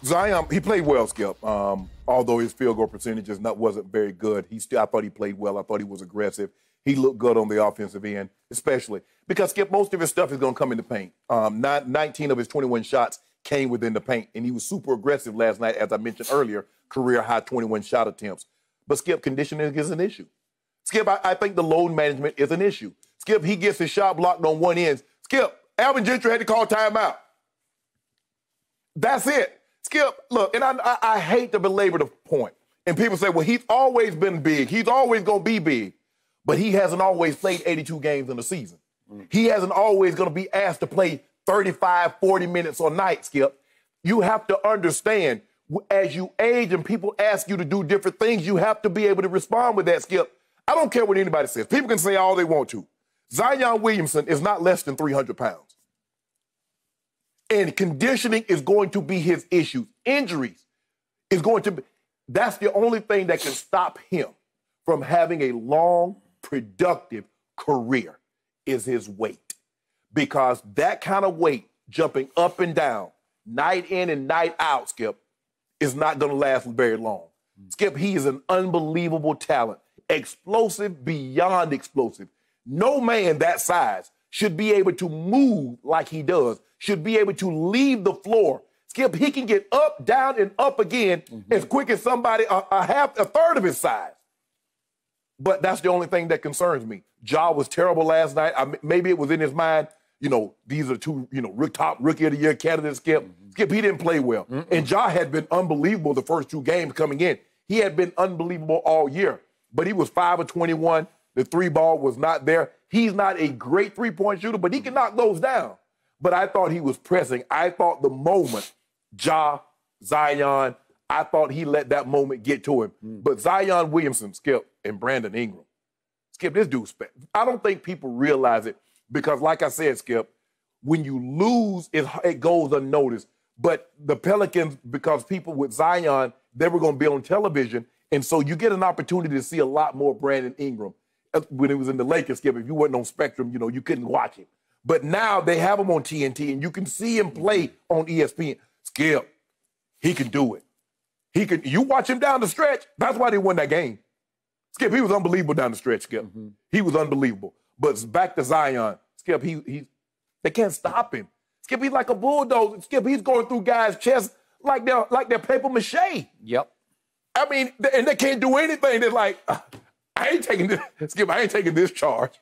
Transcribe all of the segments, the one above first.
Zion, he played well, Skip. Although his field goal percentage wasn't very good, I thought he played well. I thought he was aggressive. He looked good on the offensive end, especially because, Skip, most of his stuff is going to come in the paint. 19 of his 21 shots came within the paint, and he was super aggressive last night, as I mentioned earlier, career-high 21 shot attempts. But, Skip, conditioning is an issue. Skip, I think the load management is an issue. Skip, he gets his shot blocked on one end. Skip, Alvin Gentry had to call timeout. That's it. Skip, look, and I hate to belabor the point. And people say, well, he's always been big. He's always going to be big. But he hasn't always played 82 games in a season. He hasn't always going to be asked to play 35, 40 minutes a night, Skip. You have to understand, as you age and people ask you to do different things, you have to be able to respond with that, Skip. I don't care what anybody says. People can say all they want to. Zion Williamson is not less than 300 pounds. And conditioning is going to be his issue. Injuries is going to be. That's the only thing that can stop him from having a long, productive career is his weight. Because that kind of weight, jumping up and down, night in and night out, Skip, is not going to last very long. Skip, he is an unbelievable talent. Explosive beyond explosive. No man that size should be able to move like he does, should be able to leave the floor. Skip, he can get up, down, and up again as quick as somebody a third of his size. But that's the only thing that concerns me. Ja was terrible last night. Maybe it was in his mind, these are two, top rookie of the year candidates, Skip. Skip, he didn't play well. And Ja had been unbelievable the first two games coming in. He had been unbelievable all year. But he was 5 of 21. The three ball was not there. He's not a great three-point shooter, but he can knock those down. But I thought he was pressing. I thought the moment, Zion, I thought he let that moment get to him. But Zion Williamson, Skip, and Brandon Ingram. Skip, this dude's I don't think people realize it because, like I said, Skip, when you lose, it goes unnoticed. But the Pelicans, because people with Zion, they were going to be on television, and so you get an opportunity to see a lot more Brandon Ingram. When it was in the Lakers, Skip, if you wasn't on Spectrum, you couldn't watch him. But now they have him on TNT, and you can see him play on ESPN. Skip, he can do it. You watch him down the stretch, that's why they won that game. Skip, he was unbelievable down the stretch, Skip. He was unbelievable. But back to Zion, Skip, they can't stop him. Skip, he's like a bulldozer. Skip, he's going through guys' chests like they're paper mache. Yep. I mean, and they can't do anything. They're like, I ain't taking this, Skip, I ain't taking this charge.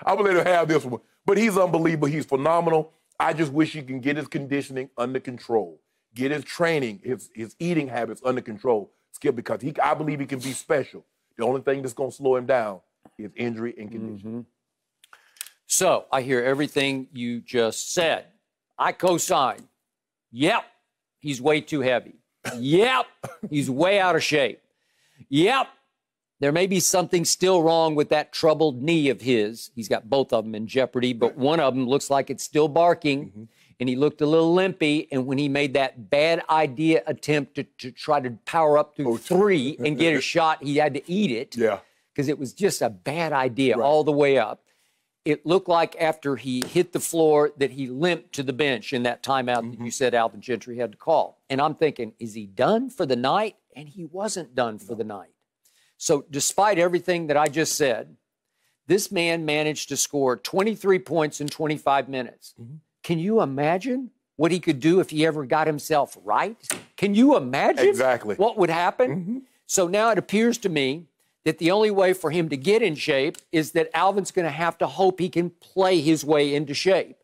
I'm going to let him have this one. But he's unbelievable. He's phenomenal. I just wish he can get his conditioning under control, get his training, his eating habits under control, Skip, because I believe he can be special. The only thing that's going to slow him down is injury and conditioning. So I hear everything you just said. I co-sign. Yep, he's way too heavy. Yep, he's way out of shape. Yep, there may be something still wrong with that troubled knee of his. He's got both of them in jeopardy, but one of them looks like it's still barking, and he looked a little limpy, and when he made that bad idea attempt to try to power up to 3 and get a shot, he had to eat it because it was just a bad idea all the way up. It looked like after he hit the floor that he limped to the bench in that timeout that you said Alvin Gentry had to call. And I'm thinking, is he done for the night? And he wasn't done for the night. So despite everything that I just said, this man managed to score 23 points in 25 minutes. Can you imagine what he could do if he ever got himself right? Can you imagine what would happen? So now it appears to me that the only way for him to get in shape is that Alvin's going to have to hope he can play his way into shape.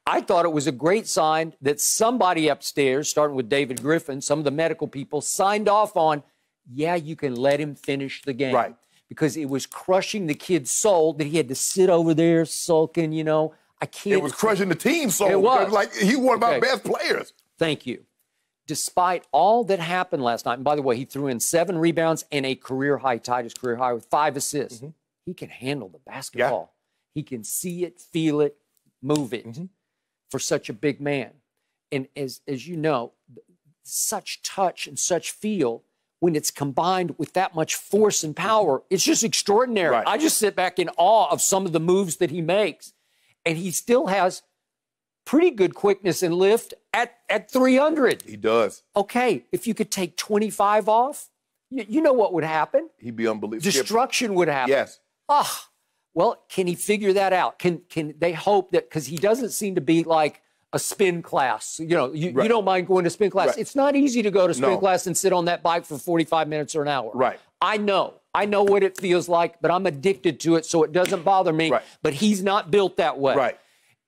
I thought it was a great sign that somebody upstairs, starting with David Griffin, some of the medical people, signed off on, yeah, you can let him finish the game. Because it was crushing the kid's soul that he had to sit over there sulking, I can't. It was crushing the team's soul. It was. Like, he one of our best players. Thank you. Despite all that happened last night, and by the way, he threw in 7 rebounds and a career high, tied his career high with 5 assists. He can handle the basketball. He can see it, feel it, move it for such a big man. And as you know, such touch and such feel, when it's combined with that much force and power, it's just extraordinary. I just sit back in awe of some of the moves that he makes. And he still has pretty good quickness and lift at 300. He does. Okay, if you could take 25 off, you know what would happen? He'd be unbelievable. Destruction would happen. Yes. Ah, well, can he figure that out? Can they hope that, because he doesn't seem to be like a spin class. You know, you don't mind going to spin class. Right. It's not easy to go to spin class and sit on that bike for 45 minutes or an hour. Right. I know what it feels like, but I'm addicted to it, so it doesn't bother me. Right. But he's not built that way. Right.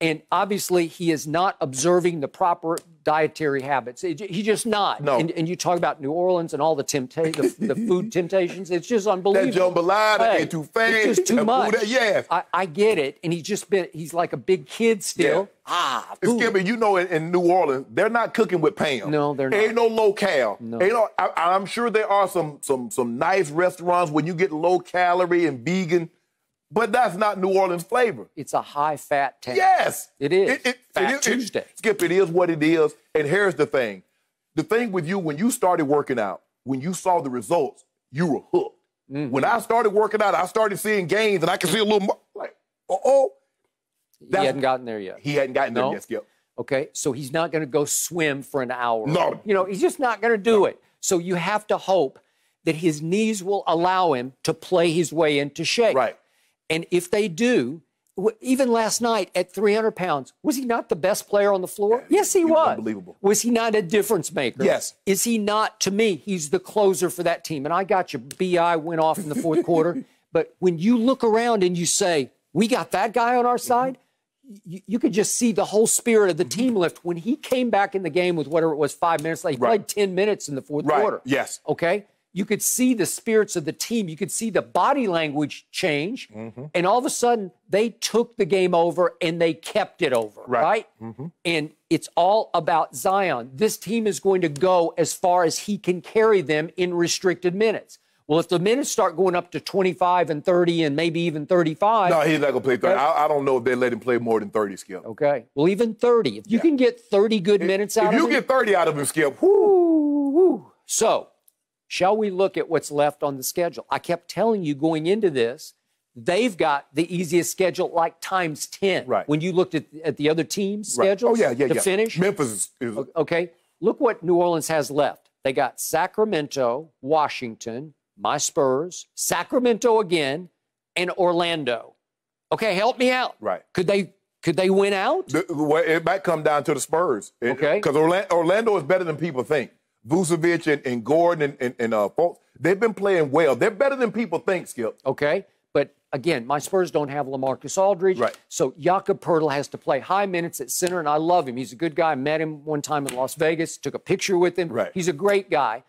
And obviously, he is not observing the proper dietary habits. He's just not. No. And you talk about New Orleans and all the the food temptations. It's just unbelievable. That jambalaya ain't too fast. It's just too much. Yes. I get it. And he's like a big kid still. Yeah. Skip, you know, in New Orleans, they're not cooking with Pam. No, they're not. Ain't no low-cal. No. I'm sure there are some nice restaurants when you get low-calorie and vegan, but that's not New Orleans flavor. It's a high-fat town. Yes. It is. Fat Tuesday. Skip, it is what it is. And here's the thing. The thing with you, when you started working out, when you saw the results, you were hooked. Mm-hmm. When I started working out, I started seeing gains, and I could see a little more, like, He hadn't gotten there yet. He hadn't gotten there yet, Skip. Okay, so he's not going to go swim for an hour. No. You know, he's just not going to do it. So you have to hope that his knees will allow him to play his way into shape. Right. And if they do, even last night at 300 pounds, was he not the best player on the floor? Yes, he was. Unbelievable. Was he not a difference maker? Yes. Is he not? To me, he's the closer for that team. And I got you. BI went off in the fourth quarter. But when you look around and you say, we got that guy on our side, you could just see the whole spirit of the team lift. When he came back in the game with whatever it was, 5 minutes, like he played 10 minutes in the fourth quarter. Yes. Okay? You could see the spirits of the team. You could see the body language change. Mm-hmm. And all of a sudden, they took the game over and they kept it over, right? Mm-hmm. And it's all about Zion. This team is going to go as far as he can carry them in restricted minutes. Well, if the minutes start going up to 25 and 30 and maybe even 35. No, he's not going to play 30. Okay. I don't know if they let him play more than 30, Skip. Okay. Well, even 30. If you can get 30 good minutes out of him. If you get 30 out of him, Skip, whoo. So, shall we look at what's left on the schedule? I kept telling you going into this, they've got the easiest schedule, like times 10. Right. When you looked at the other teams' schedules to finish. Memphis is. Okay. Look what New Orleans has left. They got Sacramento, Washington, my Spurs, Sacramento again, and Orlando. Okay, help me out. Right. Could they win out? It might come down to the Spurs. Okay. Because Orlando is better than people think. Vucevic and Gordon and Fultz, they've been playing well. They're better than people think, Skip. Okay. But, again, my Spurs don't have LaMarcus Aldridge. Right. So Jakob Poeltl has to play high minutes at center, and I love him. He's a good guy. I met him one time in Las Vegas, took a picture with him. Right. He's a great guy.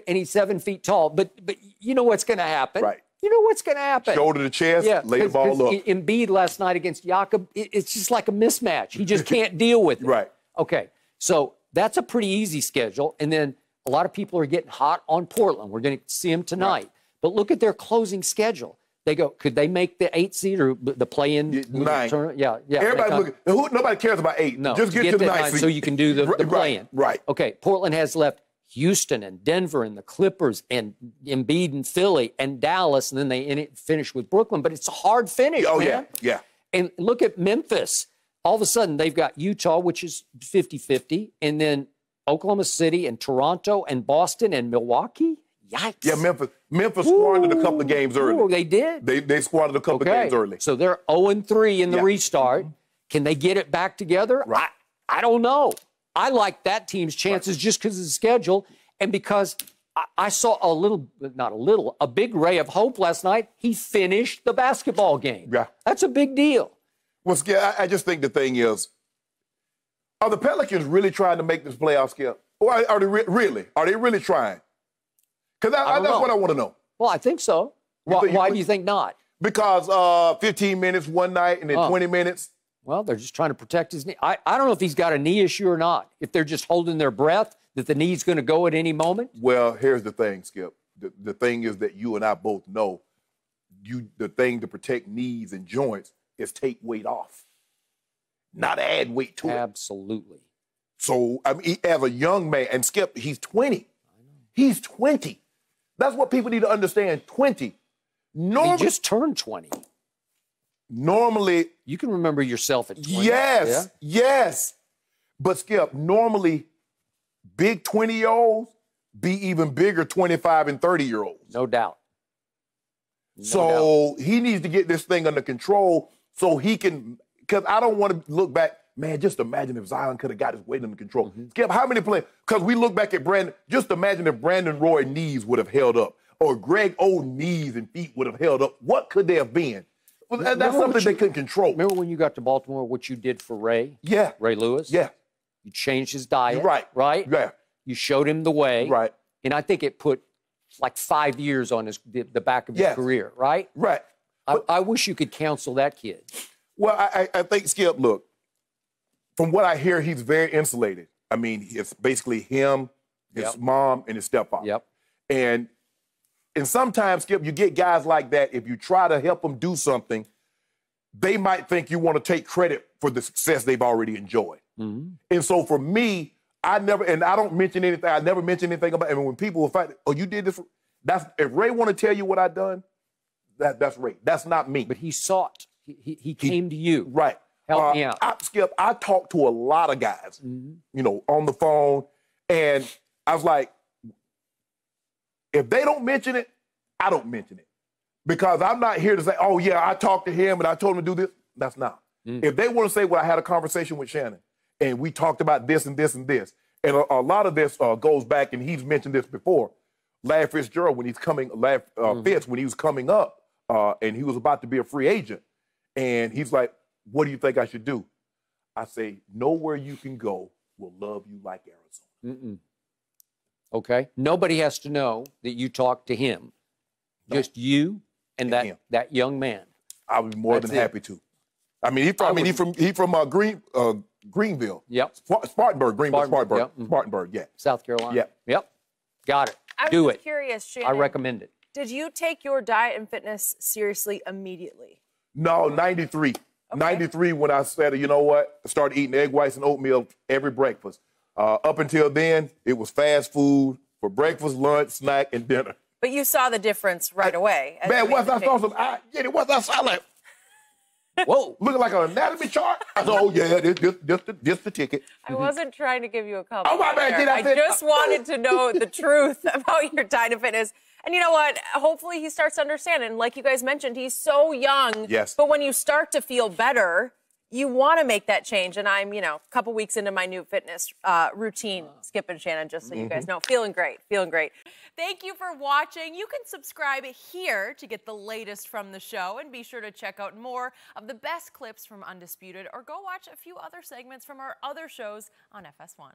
And he's 7 feet tall. But you know what's going to happen. Right. You know what's going to happen. Shoulder to chest, lay the ball up. Embiid last night against Jakob, it's just like a mismatch. He just can't deal with it. Right. Okay. So that's a pretty easy schedule. And then a lot of people are getting hot on Portland. We're going to see them tonight. Right. But look at their closing schedule. They go, could they make the 8 seed or the play-in? 9. Tournament? Yeah. Everybody nobody cares about 8. No. Just get to the 9 seed. So you can do the play-in. Right. Okay. Portland has left Houston and Denver and the Clippers and Embiid and Philly and Dallas, and then they finish with Brooklyn. But it's a hard finish, man. Yeah. And look at Memphis. All of a sudden, they've got Utah, which is 50-50, and then Oklahoma City and Toronto and Boston and Milwaukee. Yikes. Yeah, Memphis squandered a couple of games early. They did. They squandered a couple of games early. So they're 0-3 in the restart. Can they get it back together? Right. I don't know. I like that team's chances just because of the schedule and because I saw a big ray of hope last night. He finished the basketball game. Yeah. That's a big deal. Well, Skip, I just think the thing is, are the Pelicans really trying to make this playoff, Skip? Or are they really? Are they really trying? Because that's what I want to know. Well, I think so. Why do you think not? Because 15 minutes one night and then 20 minutes. Well, they're just trying to protect his knee. I don't know if he's got a knee issue or not. If they're just holding their breath, that the knee's going to go at any moment. Well, here's the thing, Skip. The thing is that you and I both know the thing to protect knees and joints is take weight off, not add weight to it. Absolutely. So, I mean, as a young man, and Skip, he's 20. He's 20. That's what people need to understand, 20. He just turned 20. Normally. You can remember yourself at 20. Yes. But Skip, normally big 20-year-olds be even bigger 25 and 30-year-olds. No doubt. So he needs to get this thing under control so he can, because I don't want to look back, man, just imagine if Zion could have got his weight under control. Skip, how many players, because we look back at Brandon, just imagine if Brandon Roy knees would have held up or Greg Oden knees and feet would have held up. What could they have been? Well, that's something they couldn't control. Remember when you got to Baltimore, what you did for Ray? Yeah. Ray Lewis? Yeah. You changed his diet. Right. Right? Yeah. You showed him the way. Right. And I think it put like 5 years on the back of his career, right? Right. I wish you could counsel that kid. Well, I think, Skip, look, from what I hear, he's very insulated. I mean, it's basically him, his mom, and his stepfather. Yep. And sometimes, Skip, you get guys like that, if you try to help them do something, they might think you want to take credit for the success they've already enjoyed. And so for me, I don't mention anything. I never mention anything about it. And when people will fight, oh, you did this. If Ray want to tell you what I done, that's Ray. That's not me. But he sought. He came to you. Right. Help me out. Skip, I talked to a lot of guys, on the phone. And I was like, if they don't mention it, I don't mention it. Because I'm not here to say, oh, yeah, I talked to him and I told him to do this. That's not. If they want to say, well, I had a conversation with Shannon and we talked about this and this and this, and a lot of this goes back, and he's mentioned this before, Larry Fitzgerald, when Fitz, when he was coming up and he was about to be a free agent, and he's like, what do you think I should do? I say, nowhere you can go will love you like Arizona. Okay. Nobody has to know that you talked to him. No. Just you and that young man. I would be more than happy to. I mean, he from Greenville. Yep. Spartanburg, Greenville, Spartanburg. Yep. Spartanburg, yeah. South Carolina. Yep. Yep. Got it. Do it. Curious, Shannon. I recommend it. Did you take your diet and fitness seriously immediately? No, 93. Okay. 93 when I said, you know what? I started eating egg whites and oatmeal every breakfast. Up until then, it was fast food for breakfast, lunch, snack, and dinner. But you saw the difference right away. Man, once I saw I saw like, whoa, looking like an anatomy chart. I said, oh, yeah, this the ticket. I wasn't trying to give you a compliment. Oh, my bad. I just wanted to know the truth about your diet and fitness. And you know what? Hopefully he starts to understand. And like you guys mentioned, he's so young. Yes. But when you start to feel better, you want to make that change. And I'm, a couple weeks into my new fitness routine, Skip and Shannon, just so you guys know. Feeling great. Thank you for watching. You can subscribe here to get the latest from the show, and be sure to check out more of the best clips from Undisputed, or go watch a few other segments from our other shows on FS1.